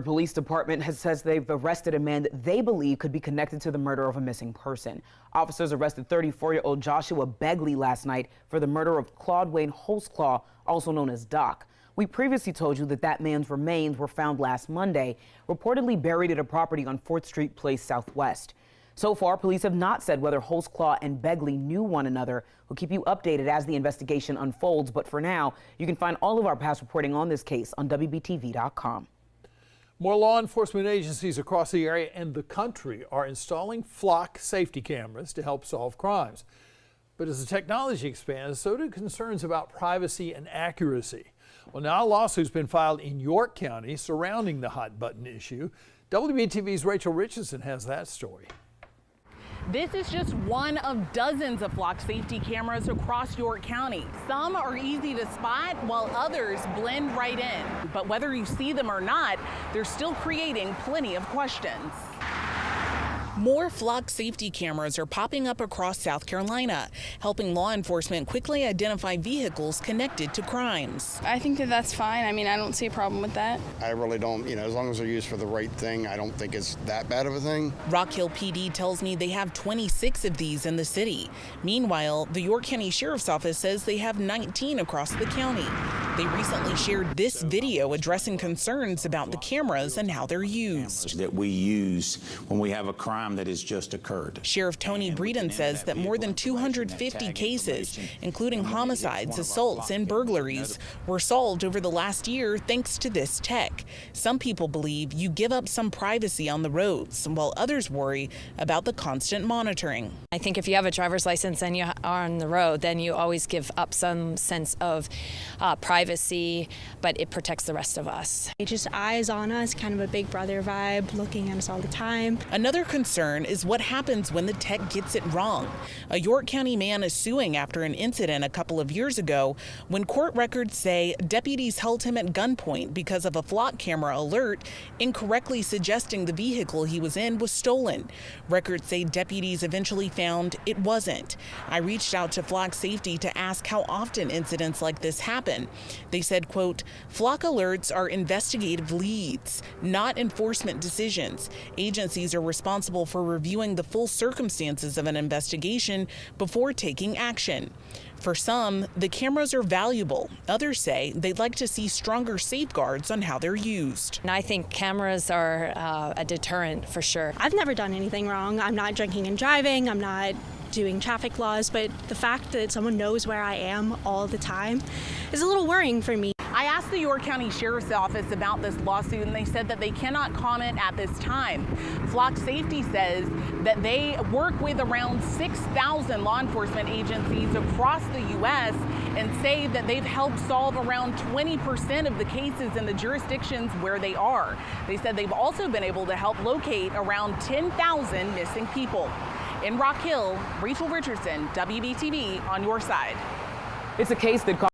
The police department says they've arrested a man that they believe could be connected to the murder of a missing person. Officers arrested 34-year-old Joshua Begley last night for the murder of Claude Wayne Holtzclaw, also known as Doc. We previously told you that man's remains were found last Monday, reportedly buried at a property on 4th Street Place Southwest. So far, police have not said whether Holtzclaw and Begley knew one another. We'll keep you updated as the investigation unfolds, but for now, you can find all of our past reporting on this case on WBTV.com. More law enforcement agencies across the area and the country are installing flock safety cameras to help solve crimes. But as the technology expands, so do concerns about privacy and accuracy. Well, now a lawsuit's been filed in York County surrounding the hot button issue. WBTV's Rachel Richardson has that story. This is just one of dozens of flock safety cameras across York County. Some are easy to spot while others blend right in. But whether you see them or not, they're still creating plenty of questions. More flock safety cameras are popping up across South Carolina, helping law enforcement quickly identify vehicles connected to crimes. I think that's fine. I mean, I don't see a problem with that. I really don't, as long as they're used for the right thing, I don't think it's that bad of a thing. Rock Hill PD tells me they have 26 of these in the city. Meanwhile, the York County Sheriff's Office says they have 19 across the county. They recently shared this video addressing concerns about the cameras and how they're used. That we use when we have a crime that has just occurred. Sheriff Tony Breeden says that more than 250 cases, including homicides, assaults, and burglaries, were solved over the last year thanks to this tech. Some people believe you give up some privacy on the roads, while others worry about the constant monitoring. I think if you have a driver's license and you are on the road, then you always give up some sense of privacy, but it protects the rest of us. It's just eyes on us, kind of a big brother vibe, looking at us all the time. Another concern is what happens when the tech gets it wrong. A York County man is suing after an incident a couple of years ago when court records say deputies held him at gunpoint because of a flock camera alert incorrectly suggesting the vehicle he was in was stolen. Records say deputies eventually found it wasn't. I reached out to Flock Safety to ask how often incidents like this happen. They said, quote, "Flock alerts are investigative leads, not enforcement decisions. Agencies are responsible for reviewing the full circumstances of an investigation before taking action." For some, the cameras are valuable. Others say they'd like to see stronger safeguards on how they're used. And I think cameras are a deterrent for sure. I've never done anything wrong. I'm not drinking and driving. I'm not doing traffic laws, but the fact that someone knows where I am all the time is a little worrying for me. I asked the York County Sheriff's Office about this lawsuit, and they said that they cannot comment at this time. Flock Safety says that they work with around 6,000 law enforcement agencies across the U.S. and say that they've helped solve around 20% of the cases in the jurisdictions where they are. They said they've also been able to help locate around 10,000 missing people. In Rock Hill, Rachel Richardson, WBTV on your side. It's a case that